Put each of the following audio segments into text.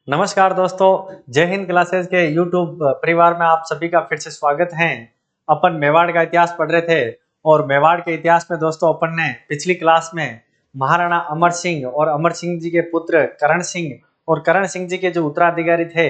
नमस्कार दोस्तों, जय हिंद क्लासेस के यूट्यूब परिवार में आप सभी का फिर से स्वागत है। अपन मेवाड़ का इतिहास पढ़ रहे थे और मेवाड़ के इतिहास में दोस्तों अपन ने पिछली क्लास में महाराणा अमर सिंह और अमर सिंह जी के पुत्र करण सिंह और करण सिंह जी के जो उत्तराधिकारी थे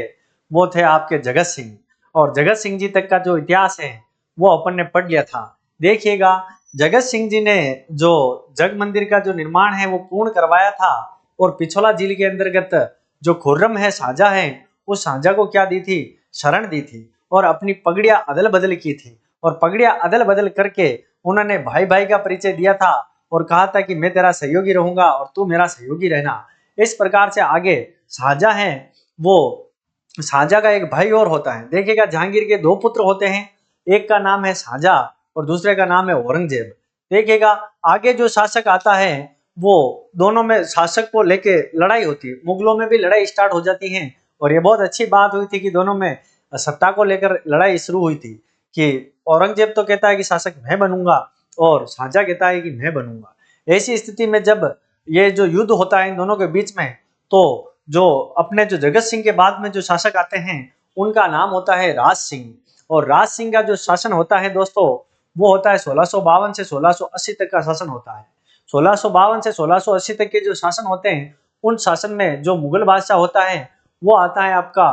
वो थे आपके जगत सिंह। और जगत सिंह जी तक का जो इतिहास है वो अपन ने पढ़ लिया था। देखिएगा, जगत सिंह जी ने जो जग मंदिर का जो निर्माण है वो पूर्ण करवाया था और पिछोला झील के अंतर्गत जो खुर्रम है, शाहजहां है, उस शाहजहां को क्या दी थी? शरण दी थी और अपनी पगड़ियां अदल बदल की थी। और पगड़ियां अदल बदल करके उन्होंने भाई भाई का परिचय दिया था और कहा था कि मैं तेरा सहयोगी रहूंगा और तू मेरा सहयोगी रहना। इस प्रकार से आगे शाहजहां है वो, शाहजहां का एक भाई और होता है। देखिएगा, जहांगीर के दो पुत्र होते हैं, एक का नाम है शाहजहां और दूसरे का नाम है औरंगजेब। देखिएगा, आगे जो शासक आता है वो दोनों में शासक को लेके लड़ाई होती है। मुगलों में भी लड़ाई स्टार्ट हो जाती है और ये बहुत अच्छी बात हुई थी कि दोनों में सत्ता को लेकर लड़ाई शुरू हुई थी कि औरंगजेब तो कहता है कि शासक मैं बनूंगा और शाहजहां कहता है कि मैं बनूंगा। ऐसी स्थिति में जब ये जो युद्ध होता है इन दोनों के बीच में, तो जो अपने जो जगत सिंह के बाद में जो शासक आते हैं उनका नाम होता है राज सिंह। और राज सिंह का जो शासन होता है दोस्तों वो होता है 1652 से 1680 तक का शासन होता है। 1652 से 1680 तक के जो शासन होते हैं उन शासन में जो मुगल बादशाह होता है वो आता है आपका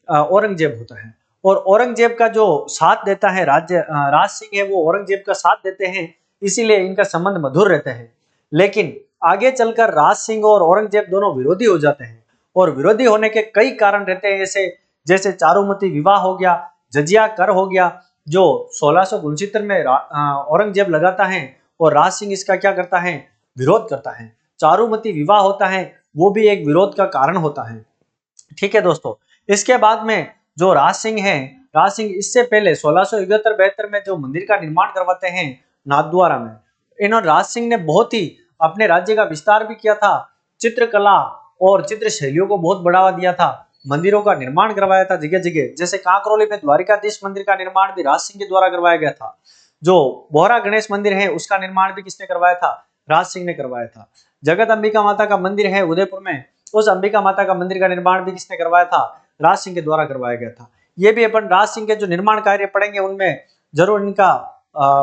औरंगजेब होता है। और औरंगजेब का जो साथ देता है राज सिंह है वो औरंगजेब का साथ देते हैं, इसीलिए इनका संबंध मधुर रहते हैं। लेकिन आगे चलकर राज सिंह और औरंगजेब दोनों विरोधी हो जाते हैं और विरोधी होने के कई कारण रहते हैं, जैसे जैसे चारुमती विवाह हो गया, जजिया कर हो गया, जो 1669 में औरंगजेब लगाता है और राज सिंह इसका क्या करता है? विरोध करता है। चारुमती विवाह होता है वो भी एक विरोध का कारण होता है। ठीक है दोस्तों, इसके बाद में जो राज सिंह है, राज सिंह इससे पहले 1671-72 में जो मंदिर का निर्माण करवाते हैं नाथद्वारा में, इन्होंने राज सिंह ने बहुत ही अपने राज्य का विस्तार भी किया था, चित्रकला और चित्र शैलियों को बहुत बढ़ावा दिया था, मंदिरों का निर्माण करवाया था जगह जगह। जैसे कांकरोली में द्वारिकाधीश मंदिर का निर्माण भी राज सिंह के द्वारा करवाया गया था। जो बोहरा गणेश मंदिर है उसका निर्माण भी किसने करवाया था? राज सिंह ने करवाया था। जगत अंबिका माता का मंदिर है उदयपुर में, उस अंबिका माता का मंदिर का निर्माण भी किसने करवाया था? राज सिंह के द्वारा करवाया गया था। ये भी अपन राज सिंह के जो निर्माण कार्य पढ़ेंगे उनमें जरूर इनका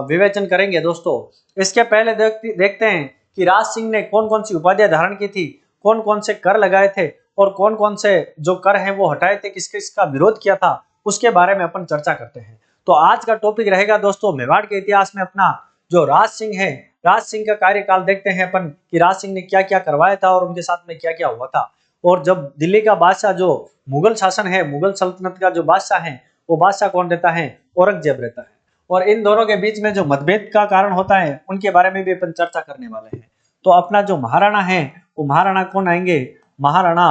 विवेचन करेंगे दोस्तों। इसके पहले देखते हैं कि राज सिंह ने कौन कौन सी उपाधियां धारण की थी, कौन कौन से कर लगाए थे और कौन कौन से जो कर हैं वो हटाए थे, किस किसका विरोध किया था, उसके बारे में अपन चर्चा करते हैं। तो आज का टॉपिक रहेगा दोस्तों मेवाड़ के इतिहास में अपना जो राज सिंह है, राज सिंह का कार्यकाल देखते हैं अपन कि राज सिंह ने क्या क्या करवाया था और उनके साथ में क्या क्या हुआ था। और जब दिल्ली का बादशाह जो मुगल शासन है, मुगल सल्तनत का जो बादशाह है वो बादशाह कौन रहता है? औरंगजेब रहता है। और इन दोनों के बीच में जो मतभेद का कारण होता है उनके बारे में भी अपन चर्चा करने वाले हैं। तो अपना जो महाराणा है वो महाराणा कौन आएंगे? महाराणा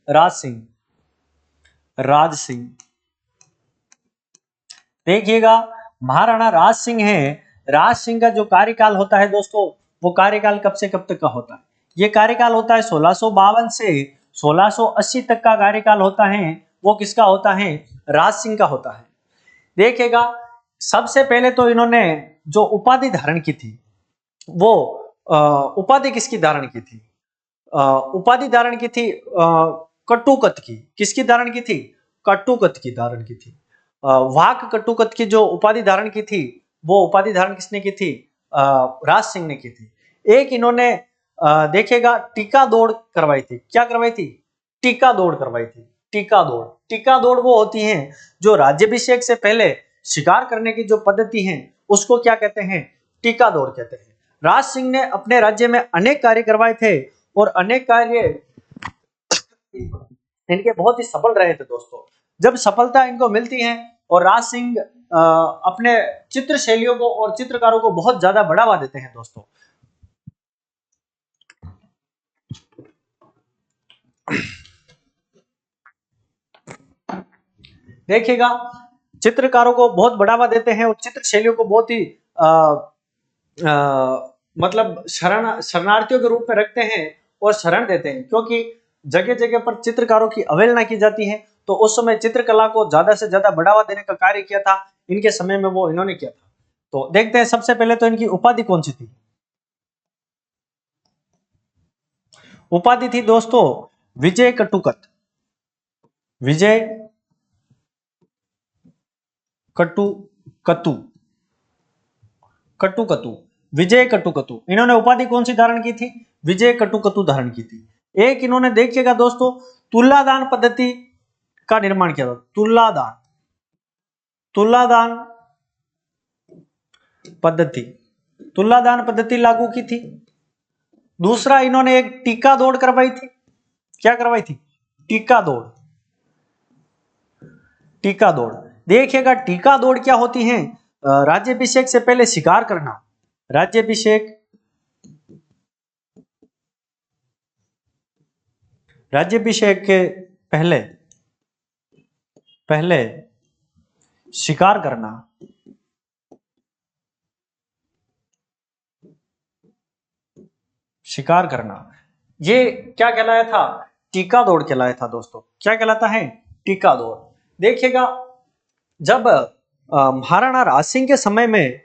राज सिंह। राज सिंह, देखिएगा, महाराणा राज सिंह है। राज सिंह का जो कार्यकाल होता है दोस्तों वो कार्यकाल कब से कब तक का होता है? ये कार्यकाल होता है 1652 से 1680 तक का कार्यकाल होता है। वो किसका होता है? राज सिंह का होता है। देखिएगा, सबसे पहले तो इन्होंने जो उपाधि धारण की थी वो उपाधि किसकी धारण की थी? उपाधि धारण की थी कटुकत की। किसकी धारण की थी? कटुकत की धारण की थी। वाक कटुकत की जो उपाधि धारण की थी वो उपाधि धारण किसने की थी? राज सिंह ने की थी। एक इन्होंने देखिएगा टीका दौड़ करवाई थी। क्या करवाई थी? टीका दौड़ करवाई थी। टीका दौड़, टीका दौड़ वो होती है जो राज्याभिषेक से पहले शिकार करने की जो पद्धति है उसको क्या कहते हैं? टीका दौड़ कहते हैं। राज सिंह ने अपने राज्य में अनेक कार्य करवाए थे और अनेक कार्य इनके बहुत ही सफल रहे थे दोस्तों। जब सफलता इनको मिलती है और राज सिंह अपने चित्र शैलियों को और चित्रकारों को बहुत ज्यादा बढ़ावा देते हैं दोस्तों। देखिएगा, चित्रकारों को बहुत बढ़ावा देते हैं और चित्र शैलियों को बहुत ही मतलब शरणार्थियों के रूप में रखते हैं और शरण देते हैं, क्योंकि जगह जगह पर चित्रकारों की अवहेलना की जाती है। तो उस समय चित्रकला को ज्यादा से ज्यादा बढ़ावा देने का कार्य किया था इनके समय में, वो इन्होंने किया था। तो देखते हैं सबसे पहले तो इनकी उपाधि कौन सी थी। उपाधि थी दोस्तों विजय कटुकत। विजय कटुकतु, कटुकतु, विजय कटुकतु, इन्होंने उपाधि कौन सी धारण की थी? विजय कटुकतु धारण की थी। एक इन्होंने देखिएगा दोस्तों तुलादान पद्धति का निर्माण किया था। तुलादान, तुलादान पद्धति, तुलादान पद्धति लागू की थी। दूसरा इन्होंने एक टीका दौड़ करवाई थी। क्या करवाई थी? टीका दौड़, टीका दौड़। देखिएगा टीका दौड़ क्या होती है? राज्याभिषेक से पहले शिकार करना, राज्याभिषेक, राज्याभिषेक के पहले पहले शिकार करना, शिकार करना, ये क्या कहलाया था? टीका दौड़ कहलाया था दोस्तों। क्या कहलाता है? टीका दौड़। देखिएगा जब महाराणा राज सिंह के समय में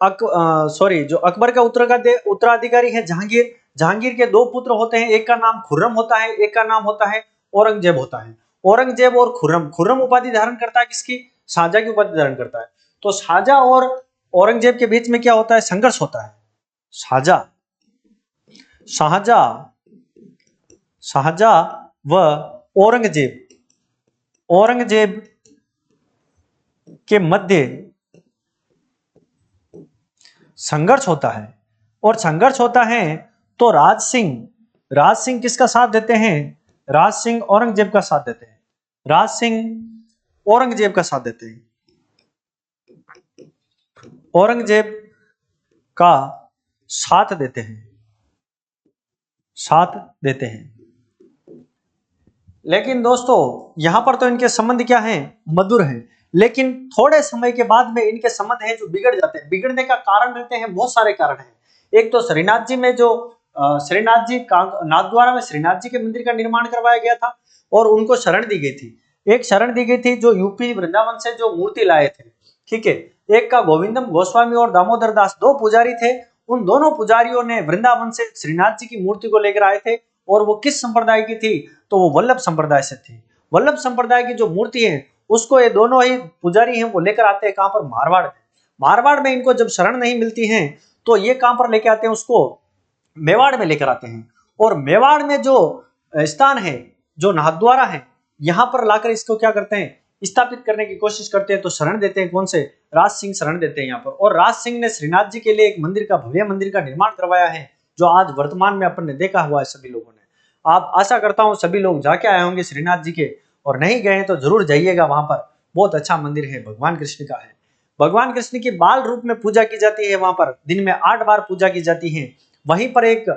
जो अकबर का उत्तराधिकारी है जहांगीर, जहांगीर के दो पुत्र होते हैं, एक का नाम खुर्रम होता है, एक का नाम होता है औरंगजेब होता है। औरंगजेब और खुर्रम, खुर्रम उपाधि धारण करता है किसकी? शाहजहां की उपाधि धारण करता है। तो शाहजहां और औरंगजेब के बीच में क्या होता है? संघर्ष होता है। शाहजहां व औरंगजेब के मध्य संघर्ष होता है। और संघर्ष होता है तो राज सिंह किसका साथ देते हैं? राज सिंह औरंगजेब का साथ देते हैं। राज सिंह औरंगजेब का साथ देते हैं, औरंगजेब का साथ देते हैं, साथ देते हैं। लेकिन दोस्तों यहां पर तो इनके संबंध क्या हैं? मधुर हैं। लेकिन थोड़े समय के बाद में इनके संबंध हैं जो बिगड़ जाते हैं। बिगड़ने का कारण रहते हैं, बहुत सारे कारण हैं। एक तो श्रीनाथ जी में जो श्रीनाथ जी नाथद्वारा में श्रीनाथ जी के मंदिर का निर्माण करवाया गया था और उनको शरण दी गई थी। एक शरण दी गई थी जो यूपी वृंदावन से जो मूर्ति लाए थे, ठीक है। एक का गोविंदम गोस्वामी और दामोदर दास, दो पुजारी थे। उन दोनों पुजारियों ने वृंदावन से श्रीनाथ जी की मूर्ति को लेकर आए थे और वो किस संप्रदाय की थी? तो वो वल्लभ संप्रदाय से थी। वल्लभ संप्रदाय की जो मूर्ति है उसको ये दोनों ही पुजारी हैं वो लेकर आते हैं कहां पर? मारवाड़ में। मारवाड़ में इनको जब शरण नहीं मिलती है तो ये कहां पर लेके आते हैं? उसको मेवाड़ में लेकर आते हैं। और मेवाड़ में जो स्थान है, जो नाथद्वारा है, यहां पर लाकर इसको क्या करते हैं? स्थापित करने की कोशिश करते हैं। तो शरण देते हैं कौन से? राज सिंह शरण देते हैं यहाँ पर। और राज सिंह ने श्रीनाथ जी के लिए एक मंदिर का, भव्य मंदिर का निर्माण करवाया है जो आज वर्तमान में अपन ने देखा हुआ है सभी लोगों ने। आप आशा करता हूं सभी लोग जाके आए होंगे श्रीनाथ जी के, और नहीं गए तो जरूर जाइएगा। वहां पर बहुत अच्छा मंदिर है, भगवान कृष्ण का है। भगवान कृष्ण की बाल रूप में पूजा की जाती है। वहां पर दिन में 8 बार पूजा की जाती है। वहीं पर एक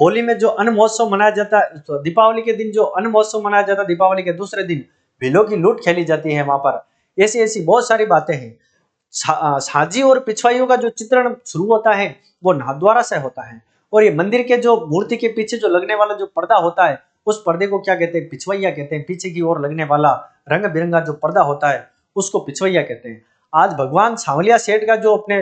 होली में जो अन्न महोत्सव मनाया जाता है, तो दीपावली के दिन जो अन्न महोत्सव मनाया जाता है, दीपावली के दूसरे दिन भीलों की लूट खेली जाती है वहां पर। ऐसी ऐसी बहुत सारी बातें हैं। साजी और पिछवाइयों का जो चित्रण शुरू होता है वो नाथद्वारा से होता है। और ये मंदिर के जो मूर्ति के पीछे जो लगने वाला जो पर्दा होता है, उस पर्दे को क्या कहते हैं? पिछवैया कहते हैं। पीछे की ओर लगने वाला रंग बिरंगा जो पर्दा होता है उसको पिछवैया कहते हैं। आज भगवान सांवलिया सेठ का जो अपने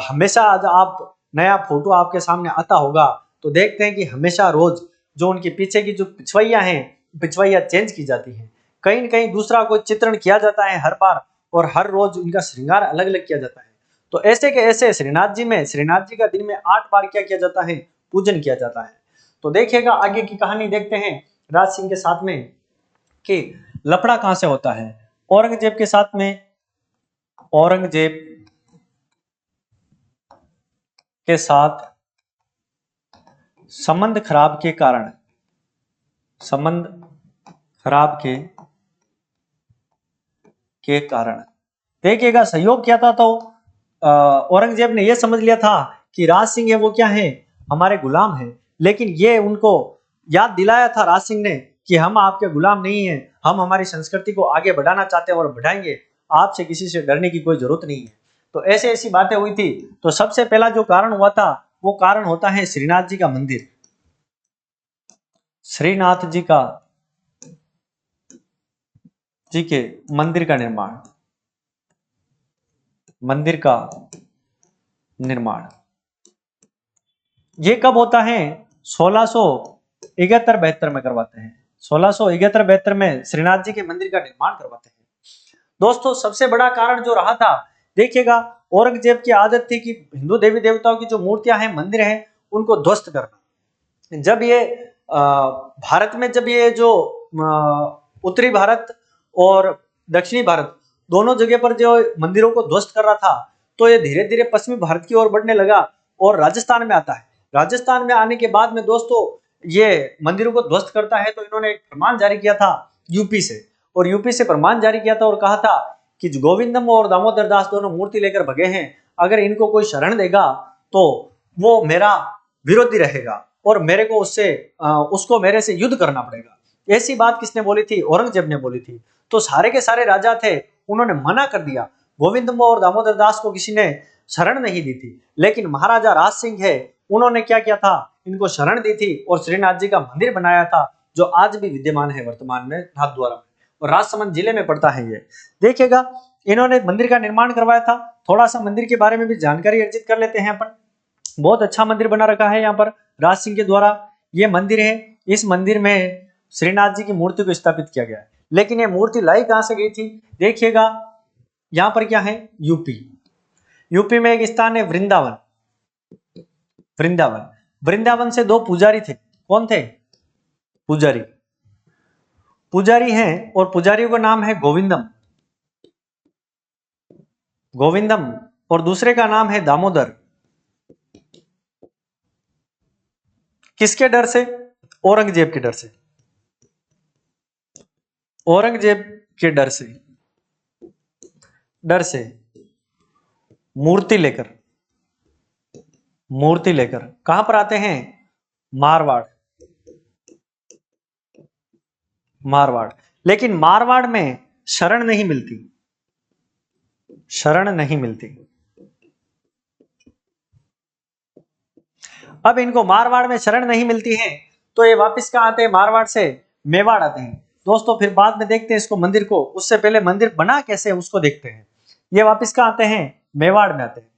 हमेशा आज आप नया फोटो आपके सामने आता होगा तो देखते हैं कि हमेशा रोज जो उनके पीछे की जो पिछवैया है, पिछवैया चेंज की जाती है। कहीं न कहीं दूसरा कोई चित्रण किया जाता है हर बार, और हर रोज इनका श्रृंगार अलग अलग किया जाता है। तो ऐसे के ऐसे श्रीनाथ जी का दिन में 8 बार क्या किया जाता है? पूजन किया जाता है। तो देखिएगा आगे की कहानी देखते हैं राज सिंह के साथ में कि लफड़ा कहां से होता है। औरंगजेब के साथ में, औरंगजेब के साथ संबंध खराब के कारण, संबंध खराब के कारण देखिएगा सहयोग किया था। तो औरंगजेब ने यह समझ लिया था कि राज सिंह है वो क्या है? हमारे गुलाम है। लेकिन ये उनको याद दिलाया था राज सिंह ने कि हम आपके गुलाम नहीं हैं, हम हमारी संस्कृति को आगे बढ़ाना चाहते हैं और बढ़ाएंगे, आपसे किसी से डरने की कोई जरूरत नहीं है। तो ऐसे ऐसी बातें हुई थी। तो सबसे पहला जो कारण हुआ था वो कारण होता है श्रीनाथ जी का मंदिर। श्रीनाथ जी के मंदिर का निर्माण, मंदिर का निर्माण ये कब होता है? 1671-72 में करवाते हैं। 1671-72 में श्रीनाथ जी के मंदिर का निर्माण करवाते हैं। दोस्तों सबसे बड़ा कारण जो रहा था, देखिएगा औरंगजेब की आदत थी कि हिंदू देवी देवताओं की जो मूर्तियां हैं, मंदिर हैं, उनको ध्वस्त करना। जब ये भारत में जब ये जो उत्तरी भारत और दक्षिणी भारत दोनों जगह पर जो मंदिरों को ध्वस्त कर रहा था, तो ये धीरे धीरे पश्चिमी भारत की ओर बढ़ने लगा और राजस्थान में आता है। राजस्थान में आने के बाद में दोस्तों ये मंदिरों को ध्वस्त करता है, तो इन्होंने एक फरमान जारी किया था यूपी से, और यूपी से फरमान जारी किया था और कहा था कि गोविंदम और दामोदर दास दोनों मूर्ति लेकर भगे हैं, अगर इनको कोई शरण देगा तो वो मेरा विरोधी रहेगा और मेरे को उसको मेरे से युद्ध करना पड़ेगा। ऐसी बात किसने बोली थी? औरंगजेब ने बोली थी। तो सारे के सारे राजा थे, उन्होंने मना कर दिया। गोविंदम और दामोदर दास को किसी ने शरण नहीं दी थी, लेकिन महाराजा राज सिंह है, उन्होंने क्या किया था, इनको शरण दी थी और श्रीनाथ जी का मंदिर बनाया था, जो आज भी विद्यमान है वर्तमान में नाथद्वारा में, और राजसमंद जिले में पड़ता है ये। देखिएगा इन्होंने मंदिर का निर्माण करवाया था। थोड़ा सा मंदिर के बारे में भी जानकारी अर्जित कर लेते हैं अपन। बहुत अच्छा मंदिर बना रखा है यहाँ पर राज सिंह के द्वारा। ये मंदिर है, इस मंदिर में श्रीनाथ जी की मूर्ति को स्थापित किया गया है। लेकिन ये मूर्ति लाई कहां से गई थी? देखिएगा यहाँ पर क्या है, यूपी। यूपी में एक स्थान है वृंदावन। वृंदावन, वृंदावन से दो पुजारी थे। कौन थे? पुजारी। पुजारी हैं और पुजारियों का नाम है गोविंदम। गोविंदम और दूसरे का नाम है दामोदर। किसके डर से? औरंगजेब के डर से। औरंगजेब के डर से मूर्ति लेकर कहां पर आते हैं? मारवाड़। मारवाड़। लेकिन मारवाड़ में शरण नहीं मिलती। अब इनको मारवाड़ में शरण नहीं मिलती है, तो ये वापस कहां आते हैं? मारवाड़ से मेवाड़ आते हैं। दोस्तों फिर बाद में देखते हैं इसको मंदिर को, उससे पहले मंदिर बना कैसे है उसको देखते हैं। ये वापस कहां आते हैं? मेवाड़ में आते हैं।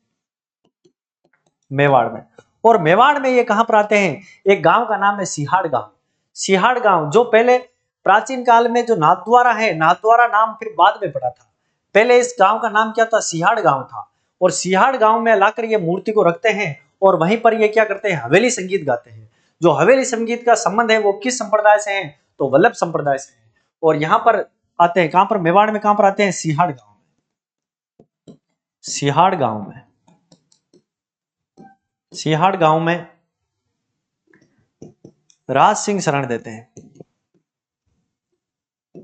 मेवाड़ में। और मेवाड़ में ये कहां पर आते हैं? एक गांव का नाम है सिहाड़ गांव। सिहाड़ गांव जो पहले प्राचीन काल में जो नाथद्वारा है, नाथद्वारा नाम फिर बाद में पड़ा था। पहले इस गांव का नाम क्या था? सिहाड़ गांव था। और सिहाड़ गांव में लाकर ये मूर्ति को रखते हैं और वहीं पर ये क्या करते हैं? हवेली संगीत गाते हैं। जो हवेली संगीत का संबंध है वो किस संप्रदाय से है? तो वल्लभ संप्रदाय से है। और यहाँ पर आते हैं कहां पर? मेवाड़ में कहां पर आते हैं? सिहाड़ गांव में। सिहाड़ गांव में, सिहाड़ गांव में राज सिंह शरण देते हैं।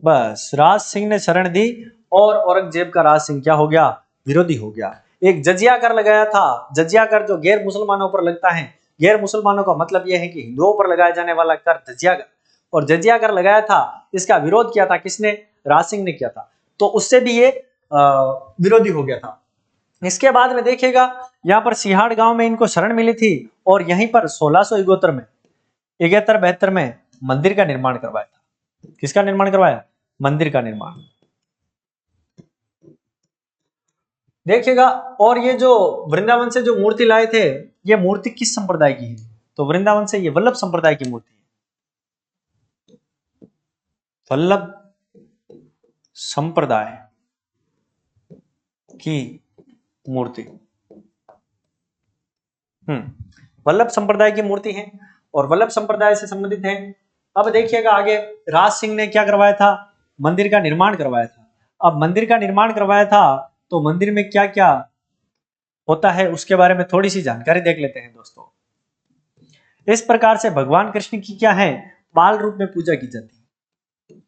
बस राज सिंह ने शरण दी और औरंगजेब का राज सिंह क्या हो गया? विरोधी हो गया। एक जजिया कर लगाया था। जजिया कर जो गैर मुसलमानों पर लगता है, गैर मुसलमानों का मतलब यह है कि हिंदुओं पर लगाया जाने वाला कर जजिया कर, और जजिया कर लगाया था। इसका विरोध किया था किसने? राज सिंह ने किया था। तो उससे भी ये विरोधी हो गया था। इसके बाद में देखिएगा यहाँ पर सिहाड़ गांव में इनको शरण मिली थी और यहीं पर 1671 में 71-72 में मंदिर का निर्माण करवाया था। किसका निर्माण करवाया? मंदिर का निर्माण। देखिएगा, और ये जो वृंदावन से जो मूर्ति लाए थे, ये मूर्ति किस संप्रदाय की है? तो वृंदावन से ये वल्लभ संप्रदाय की मूर्ति है। वल्लभ संप्रदाय की मूर्ति। वल्लभ संप्रदाय की मूर्ति है और वल्लभ संप्रदाय से संबंधित है। अब देखिएगा आगे राज सिंह ने क्या करवाया था? मंदिर का निर्माण करवाया था। अब मंदिर का निर्माण करवाया था तो मंदिर में क्या क्या होता है उसके बारे में थोड़ी सी जानकारी देख लेते हैं दोस्तों। इस प्रकार से भगवान कृष्ण की क्या है? बाल रूप में पूजा की जाती है।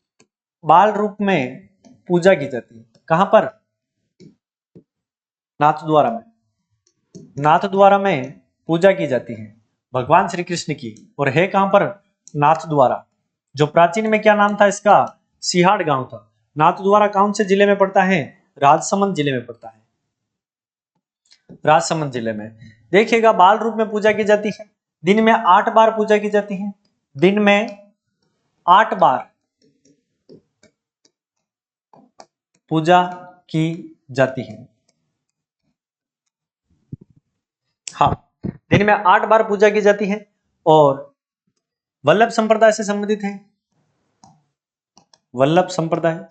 बाल रूप में पूजा की जाती है। कहां पर? नाथद्वारा में। नाथद्वारा में पूजा की जाती है भगवान श्री कृष्ण की। और है कहां पर? नाथद्वारा, जो प्राचीन में क्या नाम था इसका? सिहाड़ गांव था। नाथद्वारा कौन से जिले में पड़ता है? राजसमंद जिले में पड़ता है। राजसमंद जिले में। देखिएगा बाल रूप में पूजा की जाती है। दिन में 8 बार पूजा की जाती है। दिन में 8 बार पूजा की जाती है। हाँ, दिन में 8 बार पूजा की जाती है और वल्लभ संप्रदाय से संबंधित है। वल्लभ संप्रदाय।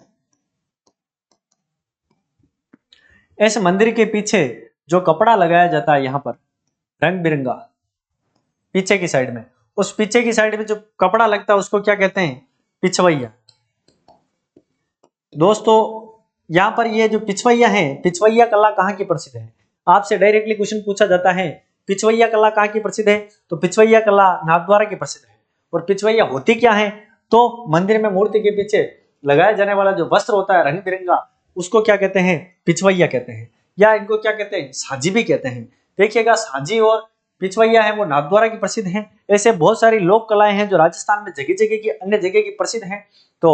इस मंदिर के पीछे जो कपड़ा लगाया जाता है यहां पर रंग बिरंगा, पीछे की साइड में, उस पीछे की साइड में जो कपड़ा लगता है उसको क्या कहते हैं? पिछवैया। दोस्तों यहां पर ये जो पिछवैया है, पिछवैया कला कहां की प्रसिद्ध है? आपसे डायरेक्टली क्वेश्चन पूछा जाता है पिछवैया कला कहां की प्रसिद्ध है, तो पिछवैया कला नाथद्वारा की प्रसिद्ध है। और पिछवैया होती क्या है? तो मंदिर में मूर्ति के पीछे लगाया जाने वाला जो वस्त्र होता है रंग बिरंगा, उसको क्या कहते हैं? पिछवैया कहते हैं, या इनको क्या कहते हैं? साजी भी कहते हैं। देखिएगा साजी और पिछवैया है वो नाथद्वारा की प्रसिद्ध है। ऐसे बहुत सारी लोक कलाएं हैं जो राजस्थान में जगह जगह की अन्य जगह की प्रसिद्ध है। तो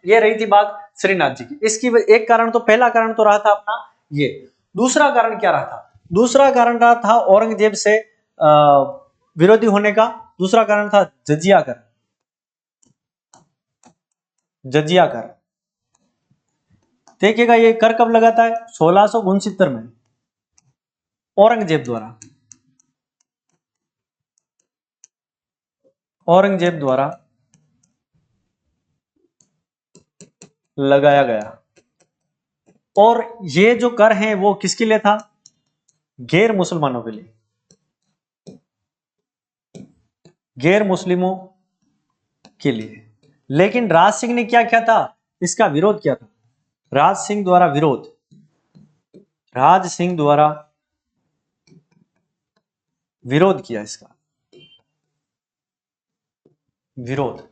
ये रही थी बात श्रीनाथ जी की। इसकी एक कारण तो, पहला कारण तो रहा था अपना ये। दूसरा कारण क्या रहा था? दूसरा कारण रहा था औरंगजेब से विरोधी होने का। दूसरा कारण था जजिया कर। जजिया कर, देखिएगा ये कर कब लगाता है? 1669 में औरंगजेब द्वारा, औरंगजेब द्वारा लगाया गया। और ये जो कर है वो किसके लिए था? गैर मुसलमानों के लिए, गैर मुस्लिमों के लिए। लेकिन राज सिंह ने क्या किया था? इसका विरोध किया था। राज सिंह द्वारा विरोध, राज सिंह द्वारा विरोध किया इसका, विरोध।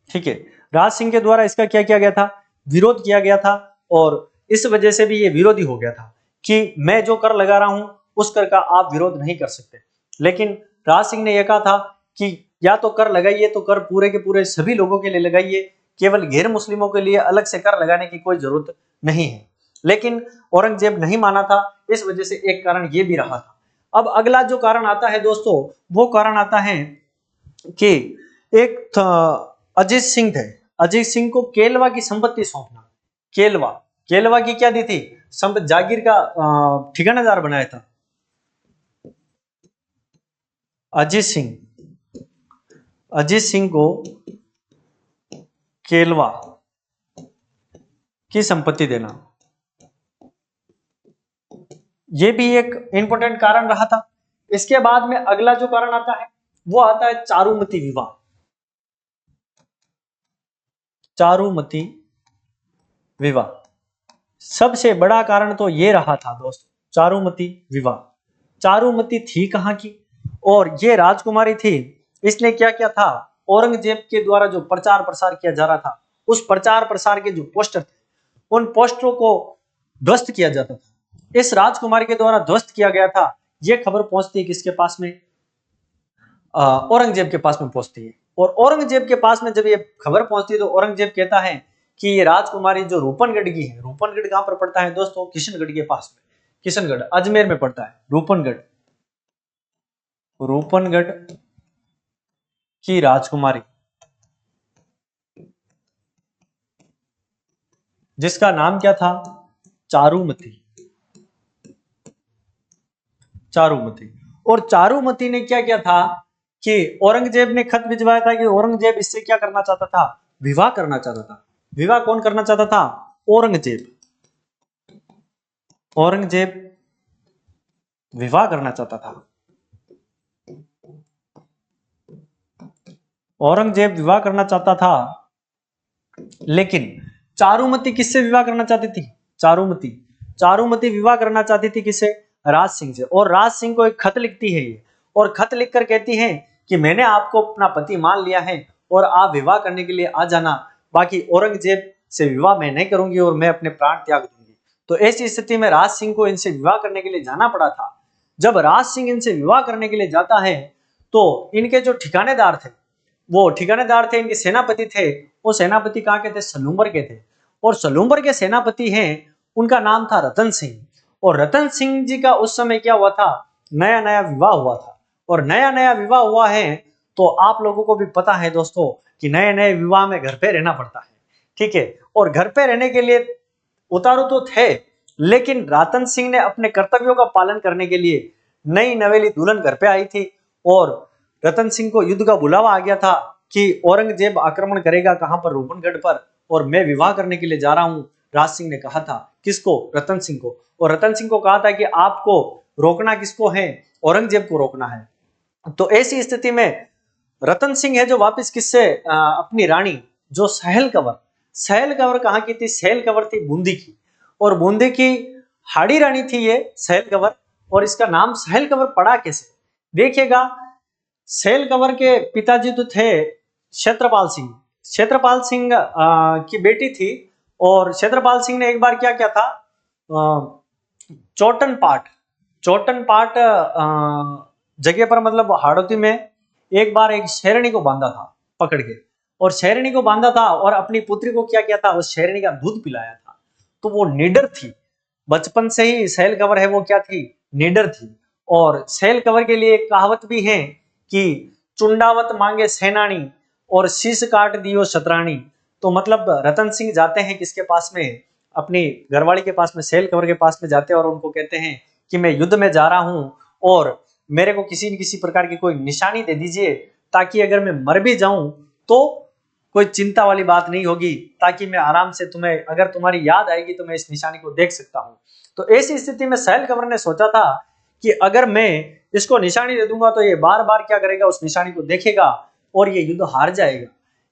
ठीक है, राज सिंह के द्वारा इसका क्या किया गया था? विरोध किया गया था। और इस वजह से भी ये विरोधी हो गया था कि मैं जो कर लगा रहा हूं उस कर का आप विरोध नहीं कर सकते। लेकिन राज सिंह ने यह कहा था कि या तो कर लगाइए तो कर पूरे के पूरे सभी लोगों के लिए लगाइए, केवल गैर मुस्लिमों के लिए अलग से कर लगाने की कोई जरूरत नहीं है। लेकिन औरंगजेब नहीं माना था, इस वजह से एक कारण ये भी रहा था। अब अगला जो कारण आता है दोस्तों, वो कारण आता है कि एक अजीत सिंह थे। अजीत सिंह को केलवा की संपत्ति सौंपना। केलवा, केलवा की क्या दी थी? जागीर का ठिकानेदार बनाया था। अजीत सिंह, अजीत सिंह को केलवा की संपत्ति देना, यह भी एक इंपॉर्टेंट कारण रहा था। इसके बाद में अगला जो कारण आता है वो आता है चारुमती विवाह। चारुमती विवाह, सबसे बड़ा कारण तो ये रहा था दोस्तों, चारुमती विवाह। चारुमती थी कहां की? और ये राजकुमारी थी। इसने क्या किया था? औरंगजेब के द्वारा जो प्रचार प्रसार किया जा रहा था, उस प्रचार प्रसार के जो पोस्टर थे, उन पोस्टरों को ध्वस्त किया जाता था। इस राजकुमारी के द्वारा ध्वस्त किया गया था। यह खबर पहुंचती है किसके पास में? औरंगजेब के पास में पहुंचती है। और औरंगजेब के पास में जब ये खबर पहुंचती है तो औरंगजेब कहता है कि ये राजकुमारी जो रूपनगढ़ की है, रूपनगढ़ कहां पर पड़ता है दोस्तों? किशनगढ़ के पास में, किशनगढ़ अजमेर में पड़ता है रूपनगढ़। रूपनगढ़ की राजकुमारी जिसका नाम क्या था? चारुमती। चारुमती। और चारुमती ने क्या किया था कि औरंगजेब ने खत भिजवाया था कि औरंगजेब इससे क्या करना चाहता था? विवाह करना चाहता था। विवाह कौन करना चाहता था? औरंगजेब। औरंगजेब विवाह करना चाहता था। औरंगजेब विवाह करना चाहता था। लेकिन चारुमती किससे विवाह करना चाहती थी? चारुमती, चारुमती विवाह करना चाहती थी किससे? राज सिंह से। और राज सिंह को एक खत लिखती है ये, और खत लिखकर कहती है कि मैंने आपको अपना पति मान लिया है और आप विवाह करने के लिए आ जाना, बाकी औरंगजेब से विवाह मैं नहीं करूंगी और मैं अपने प्राण त्याग दूंगी। तो ऐसी स्थिति में राज सिंह को इनसे विवाह करने के लिए जाना पड़ा था। जब राज सिंह इनसे विवाह करने के लिए जाता है तो इनके जो ठिकानेदार थे, वो ठिकानेदार थे, इनके सेनापति थे, वो सेनापति कहाँ के थे? सलूम्बर के थे। और सलूम्बर के सेनापति हैं, उनका नाम था रतन सिंह। और रतन सिंह जी का उस समय क्या हुआ था? नया नया विवाह हुआ था। और नया नया विवाह हुआ है तो आप लोगों को भी पता है दोस्तों कि नए नए विवाह में घर पे रहना पड़ता है। ठीक है, और घर पे रहने के लिए उतारू तो थे, लेकिन रतन सिंह ने अपने कर्तव्यों का पालन करने के लिए नई नवेली दुल्हन घर पे आई थी। और रतन सिंह को युद्ध का बुलावा आ गया था कि औरंगजेब आक्रमण करेगा कहां पर? रूपनगढ़ पर। और मैं विवाह करने के लिए जा रहा हूं, राज सिंह ने कहा था। किसको? रतन सिंह को। और रतन सिंह को कहा था कि आपको रोकना किसको है? औरंगजेब को रोकना है। तो ऐसी स्थिति में रतन सिंह है जो वापस किससे अपनी रानी जो सहल कंवर, सहल कंवर कहाँ की थी? सहल कंवर थी बूंदी की, और बूंदी की हाड़ी रानी थी ये सहल कंवर। और इसका नाम सहल कंवर पड़ा कैसे? देखिएगा, सहल कंवर के पिताजी तो थे क्षेत्रपाल सिंह। क्षेत्रपाल सिंह की बेटी थी, और क्षेत्रपाल सिंह ने एक बार क्या किया था, चोटन पाट, चोटन पाट जगह पर मतलब हाड़ौती में एक बार एक शेरनी को बांधा था पकड़ के, और शेरनी को बांधा था और अपनी पुत्री को क्या किया था, उस शेरनी का दूध पिलाया था। तो वो निडर थी, बचपन से ही सहल कंवर है वो क्या थी? निडर थी। और सहल कंवर के लिए एक कहावत भी है कि चुंडावत मांगे सेनानी और शीश काट दियो शतरानी। तो मतलब रतन सिंह जाते हैं किसके पास में? अपनी घरवाली के पास में, सहल कंवर के पास में जाते हैं और उनको कहते हैं कि मैं युद्ध में जा रहा हूं और मेरे को किसी न किसी प्रकार की कोई निशानी दे दीजिए, ताकि अगर मैं मर भी जाऊं तो कोई चिंता वाली बात नहीं होगी, ताकि मैं आराम से तुम्हें, अगर तुम्हारी याद आएगी तो मैं इस निशानी को देख सकता हूं। तो ऐसी स्थिति में सहल कंवर ने सोचा था कि अगर मैं इसको निशानी दे दूंगा तो ये बार बार क्या करेगा, उस निशानी को देखेगा और ये युद्ध हार जाएगा।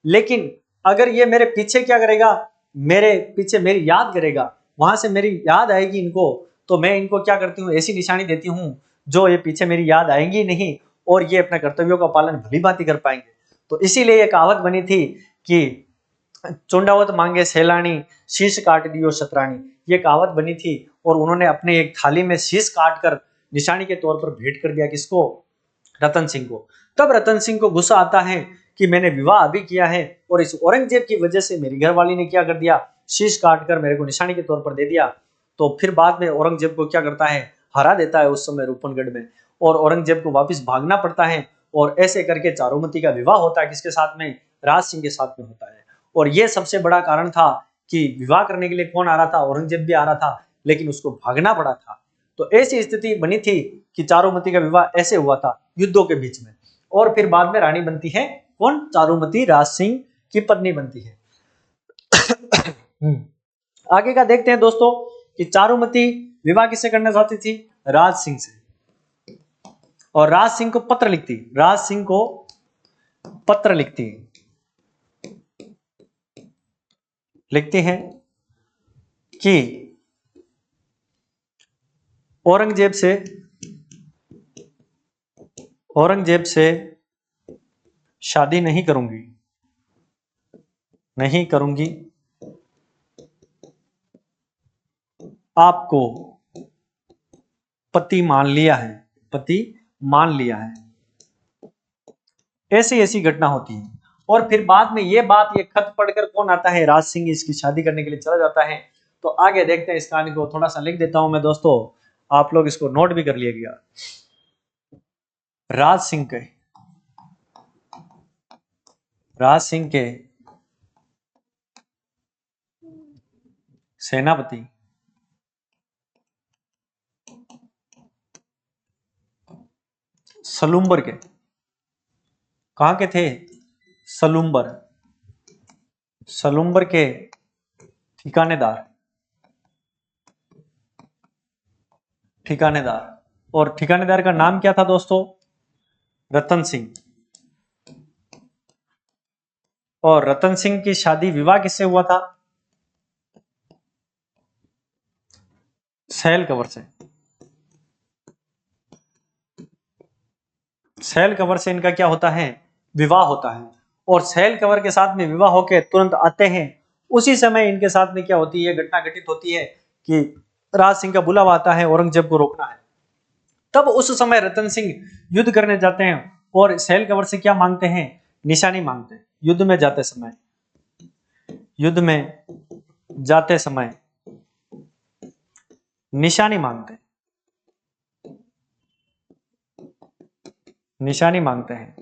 लेकिन अगर ये मेरे पीछे क्या करेगा, मेरे पीछे मेरी याद करेगा, वहां से मेरी याद आएगी इनको, तो मैं इनको क्या करती हूँ, ऐसी निशानी देती हूँ जो ये पीछे मेरी याद आएंगी नहीं, और ये अपने कर्तव्यों का पालन भली भांति कर पाएंगे। तो इसीलिए ये कहावत बनी थी कि चुंडावत मांगे सैलानी, शीश काट दियो शतरानी। ये कहावत बनी थी, और उन्होंने अपने एक थाली में शीश काट कर निशानी के तौर पर भेंट कर दिया किसको? रतन सिंह को। तब रतन सिंह को गुस्सा आता है कि मैंने विवाह अभी किया है और इस औरंगजेब की वजह से मेरी घरवाली ने क्या कर दिया, शीश काट कर मेरे को निशानी के तौर पर दे दिया। तो फिर बाद में औरंगजेब को क्या करता है, हरा देता है उस समय रूपनगढ़ में, और औरंगजेब को वापस भागना पड़ता है। और ऐसे करके चारुमती का विवाह होता है किसके साथ में? राज सिंह के साथ में होता है। और यह सबसे बड़ा कारण था कि विवाह करने के लिए कौन आ रहा था? औरंगजेब भी आ रहा था, लेकिन उसको भागना पड़ा था। तो ऐसी स्थिति बनी थी कि चारुमती का विवाह ऐसे हुआ था युद्धों के बीच में। और फिर बाद में रानी बनती है कौन? चारुमती राज सिंह की पत्नी बनती है। आगे का देखते हैं दोस्तों कि चारुमती विवाह किससे करना चाहती थी? राज सिंह से। और राज सिंह को पत्र लिखती, राज सिंह को पत्र लिखती हैं कि औरंगजेब से शादी नहीं करूंगी, आपको पति मान लिया है। ऐसी ऐसी घटना होती है। और फिर बाद में ये खत पढ़कर कौन आता है? राज सिंह इसकी शादी करने के लिए चला जाता है। तो आगे देखते हैं इस कहानी को, थोड़ा सा लिख देता हूं मैं दोस्तों, आप लोग इसको नोट भी कर लीजिएगा। राज सिंह के सेनापति सलूम्बर के, कहां के थे? सलूम्बर के ठिकानेदार। और ठिकानेदार का नाम क्या था दोस्तों? रतन सिंह। और रतन सिंह की शादी विवाह किससे हुआ था? सहल कंवर से। सहल कंवर से इनका क्या होता है? विवाह होता है। और सहल कंवर के साथ में विवाह होकर तुरंत आते हैं, उसी समय इनके साथ में क्या होती है, घटना घटित होती है कि राज सिंह का बुलावा आता है, औरंगजेब को रोकना है। तब उस समय रतन सिंह युद्ध करने जाते हैं और सहल कंवर से क्या मांगते हैं? निशानी मांगते हैं। युद्ध में जाते समय निशानी मांगते हैं।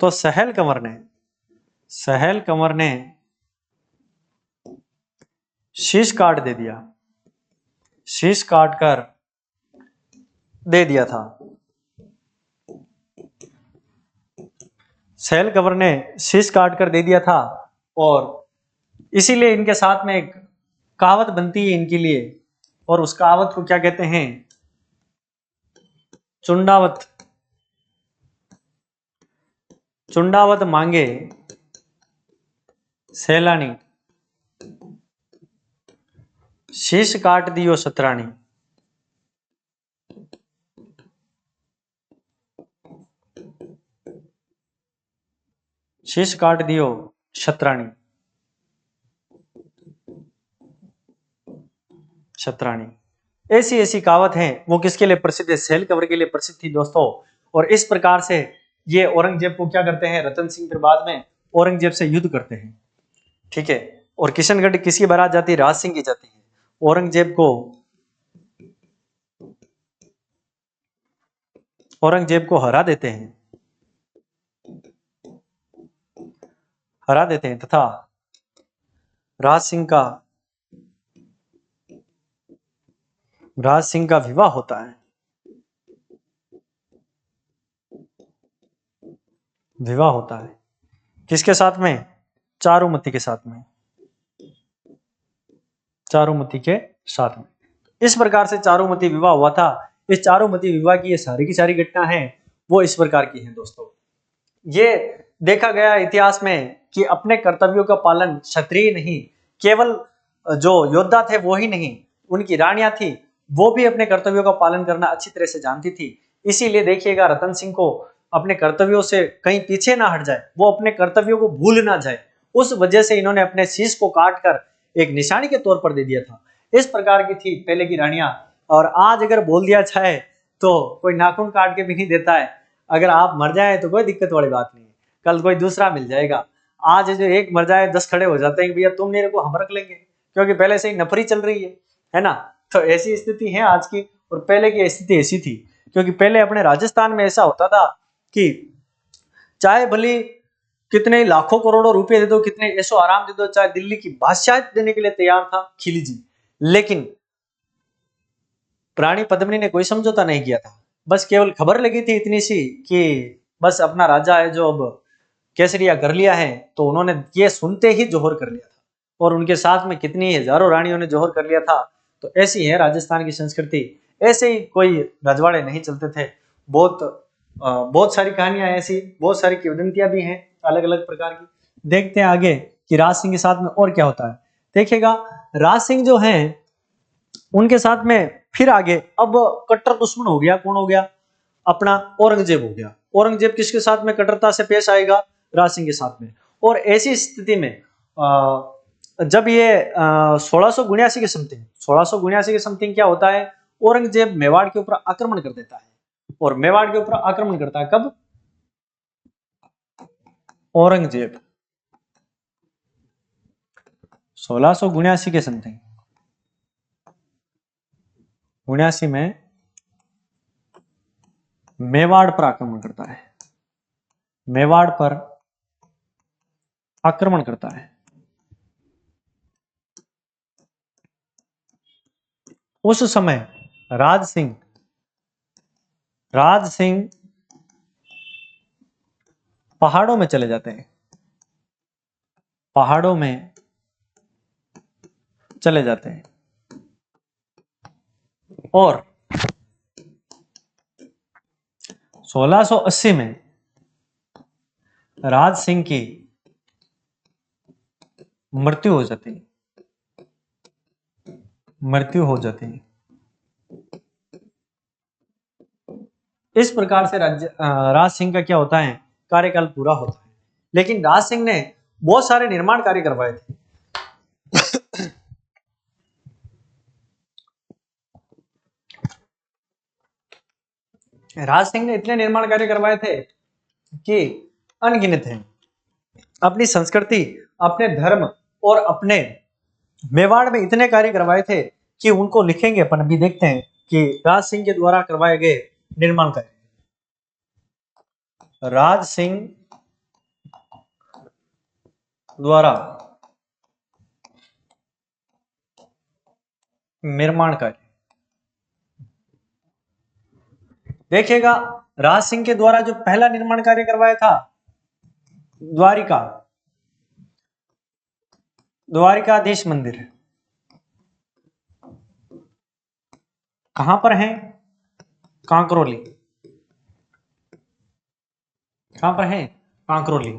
तो सहल कंवर ने शीश काट कर दे दिया था। सैल कंवर ने शीश काट कर दे दिया था, और इसीलिए इनके साथ में एक कहावत बनती है इनके लिए, और उस कहावत को क्या कहते हैं? चुंडावत। चुंडावत मांगे सैलानी, शीश काट दियो सतरानी। शीश काट दियो शतरानी। शतरानी, ऐसी ऐसी कहावत है, वो किसके लिए प्रसिद्ध है? सैल कंवर के लिए प्रसिद्ध थी दोस्तों। और इस प्रकार से ये औरंगजेब को क्या करते हैं? रतन सिंह फिर बाद में औरंगजेब से युद्ध करते हैं, ठीक है। और किशनगढ़ किसकी बारात जाती है? राज सिंह की जाती है। औरंगजेब को हरा देते हैं तथा राज सिंह का विवाह होता है। विवाह होता है किसके साथ में? चारुमती के साथ में। चारुमती के साथ में। इस प्रकार से चारुमती विवाह हुआ था। इस चारुमती विवाह की ये सारी की सारी घटना है वो इस प्रकार की है दोस्तों। ये देखा गया इतिहास में कि अपने कर्तव्यों का पालन क्षत्रिय नहीं, केवल जो योद्धा थे वो ही नहीं, उनकी रानियां थी, वो भी अपने कर्तव्यों का पालन करना अच्छी तरह से जानती थी। इसीलिए देखिएगा रतन सिंह को अपने कर्तव्यों से कहीं पीछे ना हट जाए, वो अपने कर्तव्यों को भूल ना जाए, उस वजह से इन्होंने अपने शीश को काट कर एक निशानी के तौर पर दे दिया था। इस प्रकार की थी पहले की रानियां। और आज अगर बोल दिया जाए तो कोई नाखून काट के भी नहीं देता है। अगर आप मर जाए तो कोई दिक्कत वाली बात नहीं है, कल कोई दूसरा मिल जाएगा। आज जो एक मर जाए 10 खड़े हो जाते हैं कि भैया तुम मेरे को, हम रख लेंगे, क्योंकि पहले से ही नफरी चल रही है ना। तो ऐसी स्थिति है आज की, और पहले की स्थिति ऐसी थी। क्योंकि पहले अपने राजस्थान में ऐसा होता था कि चाहे भली कितने लाखों करोड़ों रुपए दे दो, कितने ऐसो आराम दे दो, चाहे दिल्ली की बादशाह देने के लिए तैयार था खिलजी, लेकिन रानी पद्मिनी ने कोई समझौता नहीं किया था। बस केवल खबर लगी थी इतनी सी कि बस अपना राजा है जो अब केसरिया कर लिया है, तो उन्होंने ये सुनते ही जोहर कर लिया था। और उनके साथ में कितनी हजारों रानियों ने जोहर कर लिया था। तो ऐसी है राजस्थान की संस्कृति। ऐसे ही कोई रजवाड़े नहीं चलते थे। बहुत सारी कहानियां ऐसी, बहुत सारी किंवदंतियां भी हैं अलग अलग प्रकार की। देखते हैं आगे कि राज सिंह के साथ में और क्या होता है। देखिएगा राज सिंह जो हैं उनके साथ में फिर आगे अब कट्टर दुश्मन हो गया। कौन हो गया? अपना औरंगजेब हो गया। औरंगजेब किसके साथ में कट्टरता से पेश आएगा? राज सिंह के साथ में। और ऐसी स्थिति में जब ये 1679 के समथिंग क्या होता है? औरंगजेब मेवाड़ के ऊपर आक्रमण कर देता है। और मेवाड़ के ऊपर आक्रमण करता है कब? औरंगजेब 1679 के समथिंग 79 में मेवाड़ पर आक्रमण करता है। मेवाड़ पर आक्रमण करता है। उस समय राज सिंह पहाड़ों में चले जाते हैं। पहाड़ों में चले जाते हैं और 1680 में राज सिंह की मृत्यु हो जाती है। इस प्रकार से राज सिंह का क्या होता है? कार्यकाल पूरा होता है। लेकिन राज सिंह ने बहुत सारे निर्माण कार्य करवाए थे। राज सिंह ने इतने निर्माण कार्य करवाए थे कि अनगिनत हैं। अपनी संस्कृति, अपने धर्म और अपने मेवाड़ में इतने कार्य करवाए थे कि उनको लिखेंगे अपन। अभी देखते हैं कि राज सिंह के द्वारा करवाए गए निर्माण कार्य। राज सिंह द्वारा निर्माण कार्य देखिएगा। राज सिंह के द्वारा जो पहला निर्माण कार्य करवाया था द्वारिका, द्वारिकाधीश मंदिर कहां पर है? कांकरोली। कहां पर है? कांकरोली।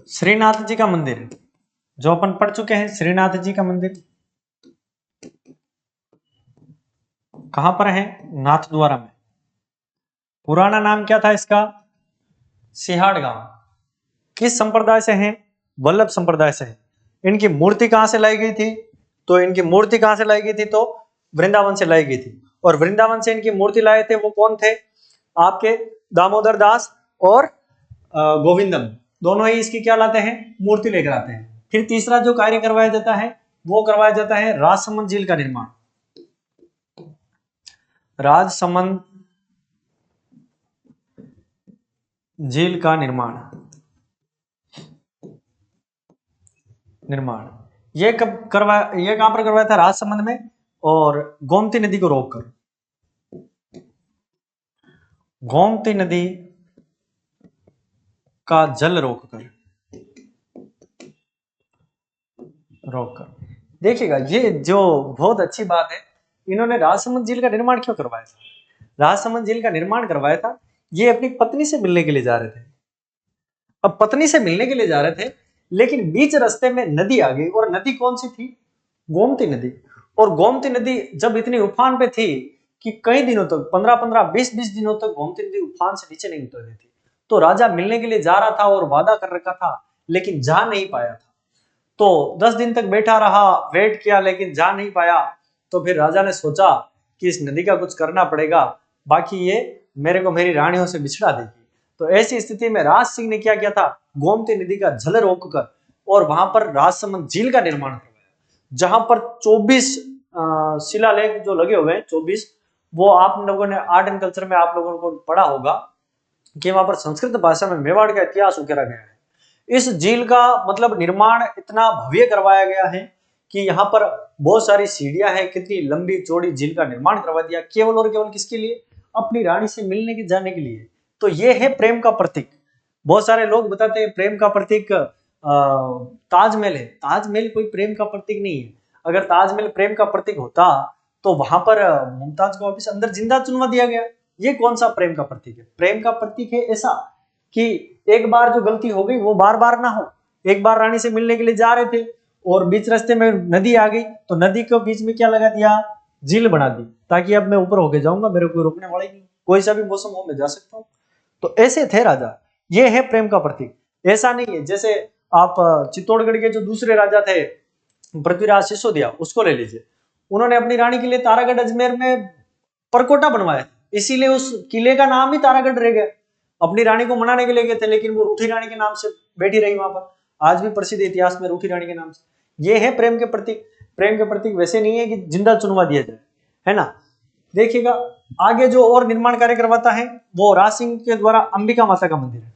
श्रीनाथ जी का मंदिर जो अपन पढ़ चुके हैं, श्रीनाथ जी का मंदिर कहां पर है? नाथद्वारा में। पुराना नाम क्या था इसका? सिहाड़ गांव। किस संप्रदाय से हैं? वल्लभ संप्रदाय से है। इनकी मूर्ति कहां से लाई गई थी? तो इनकी मूर्ति कहां से लाई गई थी? तो वृंदावन से लाई गई थी। और वृंदावन से इनकी मूर्ति लाए थे वो कौन थे? आपके दामोदर दास और गोविंदम, दोनों ही इसकी क्या लाते हैं? मूर्ति लेकर आते हैं। फिर तीसरा जो कार्य करवाया जाता है वो करवाया जाता है राजसमंद झील का निर्माण। राजसमंद झील का निर्माण ये कब करवाया? ये कहां पर करवाया था? राजसमंद में, और गोमती नदी को रोककर। गोमती नदी का जल रोककर देखिएगा, ये जो बहुत अच्छी बात है, इन्होंने राजसमंद झील का निर्माण क्यों करवाया था? राजसमंद झील का निर्माण करवाया था, ये अपनी पत्नी से मिलने के लिए जा रहे थे। अब पत्नी से मिलने के लिए जा रहे थे, लेकिन बीच रास्ते में नदी आ गई, और नदी कौन सी थी? गोमती नदी। और गोमती नदी जब इतनी उफान पे थी कि कई दिनों तक 15-15, 20-20 दिनों तक गोमती नदी उफान से नीचे नहीं उतर रही थी। तो राजा मिलने के लिए जा रहा था और वादा कर रखा था, लेकिन जा नहीं पाया था। तो 10 दिन तक बैठा रहा, वेट किया, लेकिन जा नहीं पाया। तो फिर राजा ने सोचा कि इस नदी का कुछ करना पड़ेगा, बाकी ये मेरे को मेरी रानियों से बिछड़ा देगी। तो ऐसी स्थिति में राज सिंह ने क्या किया था? गोमती नदी का जल रोककर और वहां पर राजसमंद झील का निर्माण करवाया, जहां पर 24 शिलालेख जो लगे हुए हैं, 24, वो आप लोगों ने आर्ट एंड कल्चर में आप लोगों को पढ़ा होगा कि वहां पर संस्कृत भाषा में मेवाड़ का इतिहास उकेरा गया है। इस झील का मतलब निर्माण इतना भव्य करवाया गया है कि यहाँ पर बहुत सारी सीढ़ियां हैं, कितनी लंबी चौड़ी झील का निर्माण करवा दिया, केवल और केवल किसके लिए? अपनी रानी से मिलने के जाने के लिए। तो ये है प्रेम का प्रतीक। बहुत सारे लोग बताते हैं प्रेम का प्रतीक ताजमहल है। ताजमहल कोई प्रेम का प्रतीक नहीं है। अगर ताजमहल प्रेम का प्रतीक होता तो वहां पर मुमताज को वापिस अंदर जिंदा चुनवा दिया गया। ये कौन सा प्रेम का प्रतीक है? प्रेम का प्रतीक है ऐसा कि एक बार जो गलती हो गई वो बार बार ना हो। एक बार रानी से मिलने के लिए जा रहे थे और बीच रास्ते में नदी आ गई, तो नदी के बीच में क्या लगा दिया? झील बना दी, ताकि अब मैं ऊपर होके जाऊंगा, मेरे को रोकने वाला ही नहीं, कोई सा भी मौसम हो मैं जा सकता हूँ। तो ऐसे थे राजा। ये है प्रेम का प्रतीक। ऐसा नहीं है जैसे आप चित्तौड़गढ़ के जो दूसरे राजा थे पृथ्वीराज सिसोदिया, उसको ले लीजिए। उन्होंने अपनी रानी के लिए तारागढ़ अजमेर में परकोटा बनवाया, इसीलिए उस किले का नाम ही तारागढ़ रह गया। अपनी रानी को मनाने के लिए गए थे, लेकिन वो रूठी रानी के नाम से बैठी रही वहां पर। आज भी प्रसिद्ध इतिहास में रूठी रानी के नाम से। ये है प्रेम के प्रतीक। प्रेम के प्रतीक वैसे नहीं है कि जिंदा चुनवा दिया जाए, है ना। देखिएगा आगे जो और निर्माण कार्य करवाता है वो राज सिंह के द्वारा अंबिका माता का मंदिर है।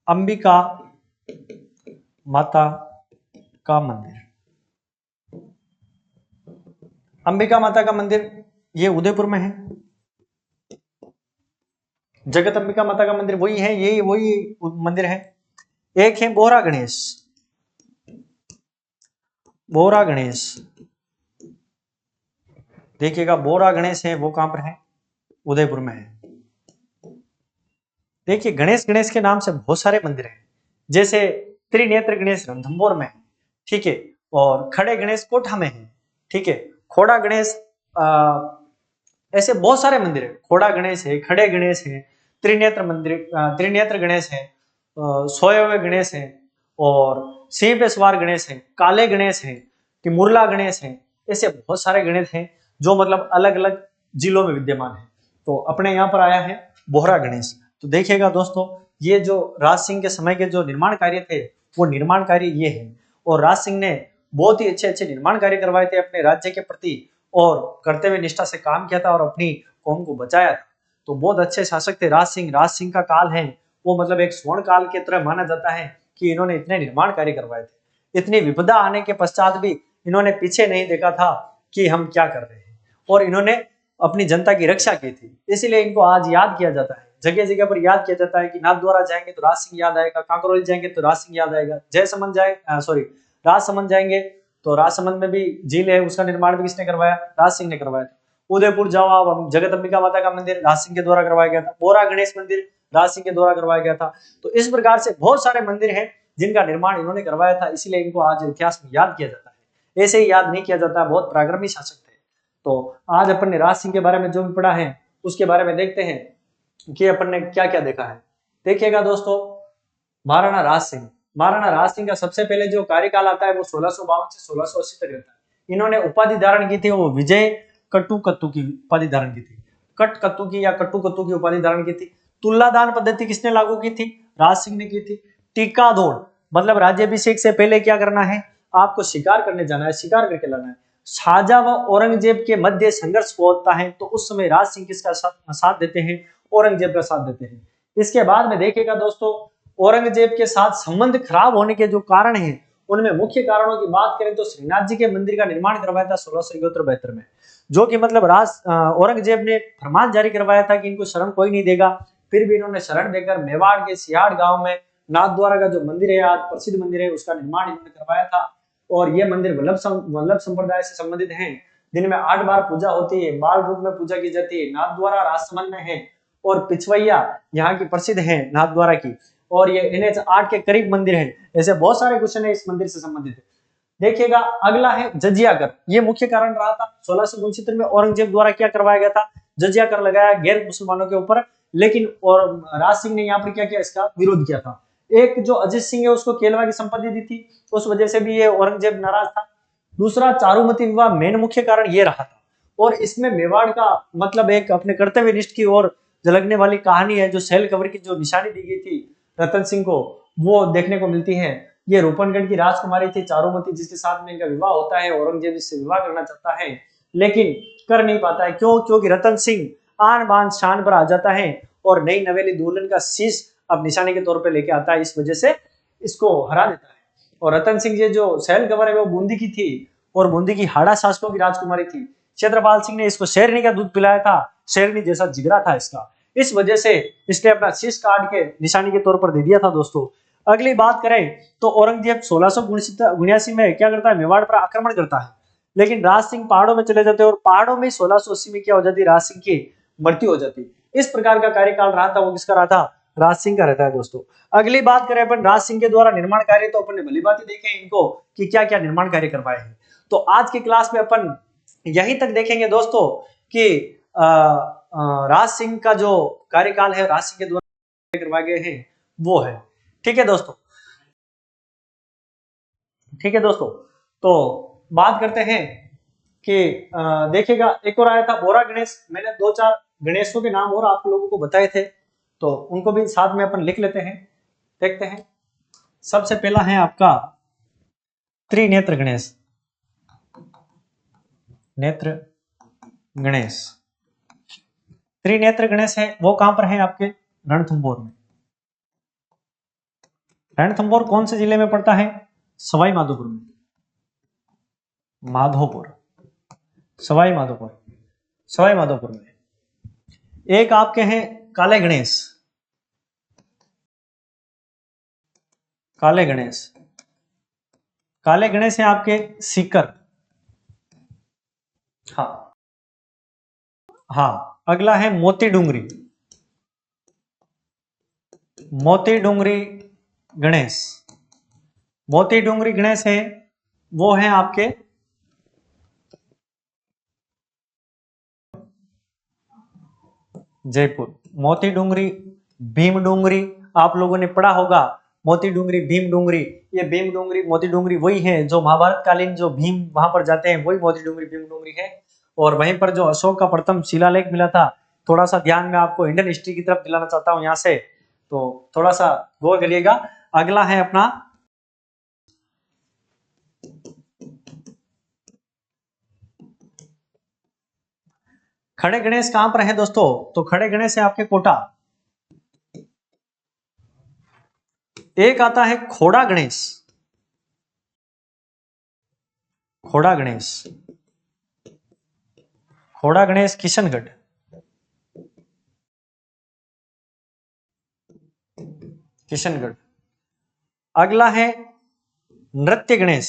अंबिका माता का मंदिर, अंबिका माता का मंदिर ये उदयपुर में है। जगत अंबिका माता का मंदिर वही है, यही वही मंदिर है। एक है बोहरा गणेश। बोहरा गणेश देखिएगा, बोहरा गणेश है वो कहां पर है? उदयपुर में है। देखिए गणेश गणेश के नाम से बहुत सारे मंदिर हैं, जैसे त्रिनेत्र गणेश रणथंभौर में है, ठीक है, और खड़े गणेश कोठा में है, ठीक है, खोड़ा गणेश, ऐसे बहुत सारे मंदिर है। खोड़ा गणेश है, खड़े गणेश है, त्रिनेत्र मंदिर, त्रिनेत्र गणेश है, सोए हुए गणेश है, और सिंह पे सवार गणेश है, काले गणेश है, कि मुरला गणेश है। ऐसे बहुत सारे गणेश हैं जो मतलब अलग अलग जिलों में विद्यमान है। तो अपने यहाँ पर आया है बोहरा गणेश। तो देखिएगा दोस्तों, ये जो राज सिंह के समय के जो निर्माण कार्य थे वो निर्माण कार्य ये है। और राज सिंह ने बहुत ही अच्छे अच्छे निर्माण कार्य करवाए थे अपने राज्य के प्रति, और करते हुए निष्ठा से काम किया था और अपनी कौम को बचाया था। तो बहुत अच्छे शासक थे राज सिंह। राज सिंह का काल है वो मतलब एक स्वर्ण काल की तरह माना जाता है कि इन्होंने इतने निर्माण कार्य करवाए थे। इतनी विपदा आने के पश्चात भी इन्होंने पीछे नहीं देखा था कि हम क्या कर रहे हैं, और इन्होंने अपनी जनता की रक्षा की थी, इसीलिए इनको आज याद किया जाता है। जगह जगह पर याद किया जाता है कि नाथद्वारा जाएंगे तो राज सिंह याद आएगा, कांकरोली जाएंगे तो राज सिंह याद आएगा, जयसमंद राजसमंद जाएंगे तो राजसमंद में भी झील है, उसका निर्माण भी किसने करवाया? राज सिंह ने करवाया था। उदयपुर जाओ आप, जगत अंबिका माता का मंदिर राज सिंह के द्वारा करवाया गया था। बोरा गणेश मंदिर राज सिंह के द्वारा करवाया गया था। तो इस प्रकार से बहुत सारे मंदिर हैं जिनका निर्माण इन्होंने करवाया था, इसीलिए इनको आज इतिहास में याद किया जाता है, ऐसे ही याद नहीं किया जाता। बहुत पराक्रमी शासक थे। तो आज अपन ने राज सिंह के बारे में जो भी पढ़ा है उसके बारे में देखते हैं कि अपन ने क्या क्या देखा है। देखिएगा दोस्तों, महाराणा राज सिंह, महाराणा राज सिंह का सबसे पहले जो कार्यकाल आता है वो 1652 से 1680 तक रहता है। इन्होंने उपाधि धारण की थी, वो विजय कट्टू की उपाधि धारण की थी, कट कत्तू की या कट्टू कत्तू की उपाधि धारण की थी। तुल्लादान पद्धति किसने लागू की थी? राज सिंह ने की थी। टीका दौड़ मतलब राज्याभिषेक से पहले क्या करना है? आपको शिकार करने जाना है, शिकार करके लाना है। शाहजहां व औरंगजेब के मध्य संघर्ष होता है तो उस समय राज सिंह किसका साथ देते हैं? औरंगजेब का साथ देते हैं। इसके बाद में देखिएगा दोस्तों, औरंगजेब के साथ संबंध खराब होने के जो कारण हैं उनमें मुख्य कारणों की बात करें तो श्रीनाथ जी के मंदिर का निर्माण करवाया था 1671-72 में, जो कि मतलब औरंगजेब ने फरमान जारी करवाया था कि इनको शरण कोई नहीं देगा। फिर भी इन्होंने शरण देकर मेवाड़ के सियाड़ गांव में नाथद्वारा का जो मंदिर है, आज प्रसिद्ध मंदिर है, उसका निर्माण इन्होंने करवाया था। और ये मंदिर वल्लभ संप्रदाय से संबंधित है। दिन में 8 बार पूजा होती है, बाल रूप में पूजा की जाती है। नाथद्वारा राजसमंद में है और पिछवैया यहाँ की प्रसिद्ध है नाथद्वारा की, और ये NH8 के करीब मंदिर है। ऐसे बहुत सारे क्वेश्चन है इस मंदिर से संबंधित। देखिएगा अगला है जजिया कर। ये मुख्य कारण रहा था 1669 में औरंगजेब द्वारा क्या करवाया गया था? जजिया कर लगाया गैर मुसलमानों के ऊपर, लेकिन और राज सिंह ने यहाँ पर क्या किया? इसका विरोध किया था। एक जो अजीत सिंह है उसको केलवा की संपत्ति दी थी, उस वजह से भी ये औरंगजेब नाराज था। दूसरा चारुमती विवाह मेन मुख्य कारण ये रहा था। और इसमें मेवाड़ का मतलब एक अपने कर्तव्य निष्ठ की ओर झलकने वाली कहानी है। जो सेल कवर की जो निशानी दी गई थी रतन सिंह को, वो देखने को मिलती है। ये रूपनगढ़ की राजकुमारी थी चारुमती, जिसके साथ में इनका विवाह होता है। औरंगजेब इससे विवाह करना चाहता है लेकिन कर नहीं पाता है। क्यों? क्योंकि रतन सिंह आन बान शान पर आ जाता है और नई नवेली दुल्हन का शीश अब निशाने के तौर पे लेके आता है, इस वजह से इसको हरा देता है। और रतन सिंह ये जो सैल कंवर है वो बूंदी की थी और बूंदी की हाड़ा शासकों की राजकुमारी थी। क्षेत्रपाल सिंह ने इसको शेरनी का दूध पिलाया था, शेरनी जैसा जिगरा था इसका, इस वजह से इसने अपना शीश काट के निशानी के तौर पर दे दिया था दोस्तों। अगली बात करें तो औरंगजेब 1679 में क्या करता है? मेवाड़ पर आक्रमण करता है, लेकिन राज सिंह पहाड़ों में चले जाते हैं और पहाड़ों में 1680 में क्या हो जाती है? राज सिंह की मृत्यु हो जाती। इस प्रकार का कार्यकाल रहा था, वो किसका रहा था? राज सिंह का रहता है दोस्तों। अगली बात करें अपन राज सिंह के द्वारा निर्माण कार्य, तो अपन ने भली बात ही देखे इनको कि क्या क्या निर्माण कार्य करवाए हैं। तो आज की क्लास में अपन यहीं तक देखेंगे दोस्तों कि राज सिंह का जो कार्यकाल है, राज सिंह के द्वारा करवाए गए हैं वो है। ठीक है दोस्तों, ठीक है दोस्तों। तो बात करते हैं कि देखिएगा एक और आया था बोरा गणेश। मैंने 2-4 गणेशों के नाम और आप लोगों को बताए थे, तो उनको भी साथ में अपन लिख लेते हैं, देखते हैं। सबसे पहला है आपका त्रिनेत्र गणेश, नेत्र गणेश। त्रिनेत्र गणेश है वो कहां पर है? आपके रणथंभौर में। रणथंभौर कौन से जिले में पड़ता है? सवाई माधोपुर में, माधोपुर, सवाई माधोपुर, सवाई माधोपुर में। एक आपके हैं काले गणेश, काले गणेश, काले गणेश है आपके सीकर। हाँ हाँ। अगला है मोती डूंगरी, मोती डूंगरी गणेश। मोती डूंगरी गणेश है वो है आपके जयपुर। मोती डूंगरी, भीम डूंगरी आप लोगों ने पढ़ा होगा। मोती डूंगरी, भीम डूंगरी, ये भीम डूंगरी मोती डूंगरी वही है जो महाभारत कालीन जो भीम वहां पर जाते हैं, वही मोती डूंगरी भीम डूंगरी है। और वहीं पर जो अशोक का प्रथम शिलालेख मिला था, थोड़ा सा ध्यान में आपको इंडियन हिस्ट्री की तरफ दिलाना चाहता हूं यहाँ से, तो थोड़ा सा गौर करिएगा। अगला है अपना खड़े गणेश। कहां पर है दोस्तों? तो खड़े गणेश है आपके कोटा। एक आता है खोड़ा गणेश, खोड़ा गणेश, खोड़ा गणेश किशनगढ़। किशनगढ़। अगला है नृत्य गणेश।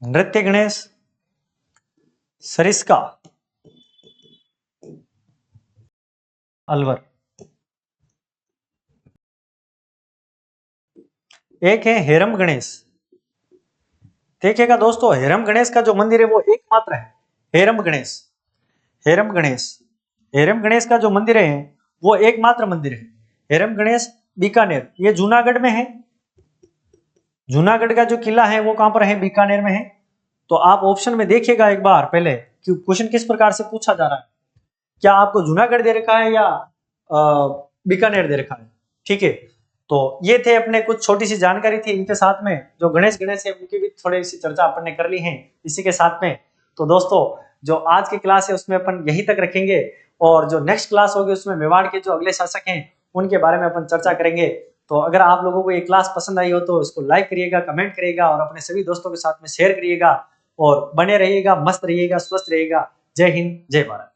नृत्य गणेश सरिस्का, अलवर। एक है हेरम गणेश। देखिएगा दोस्तों, हेरम गणेश का जो मंदिर है वो एकमात्र है। हेरम गणेश, हेरम गणेश, हेरम गणेश का जो मंदिर है वो एकमात्र मंदिर है। हेरम गणेश बीकानेर, ये जूनागढ़ में है। जूनागढ़ का जो किला है वो कहां पर है? बीकानेर में है। तो आप ऑप्शन में देखिएगा एक बार पहले कि क्वेश्चन किस प्रकार से पूछा जा रहा है। क्या आपको जूनागढ़ दे रखा है या बीकानेर दे रखा है? ठीक है, तो ये थे अपने कुछ छोटी सी जानकारी थी। इनके साथ में जो गणेश है उनकी भी थोड़ी सी चर्चा अपन ने कर ली है इसी के साथ में। तो दोस्तों, जो आज की क्लास है उसमें अपन यहीं तक रखेंगे, और जो नेक्स्ट क्लास होगी उसमें मेवाड़ के जो अगले शासक हैं उनके बारे में अपन चर्चा करेंगे। तो अगर आप लोगों को ये क्लास पसंद आई हो तो इसको लाइक करिएगा, कमेंट करिएगा और अपने सभी दोस्तों के साथ में शेयर करिएगा। और बने रहिएगा, मस्त रहिएगा, स्वस्थ रहिएगा। जय हिंद, जय भारत।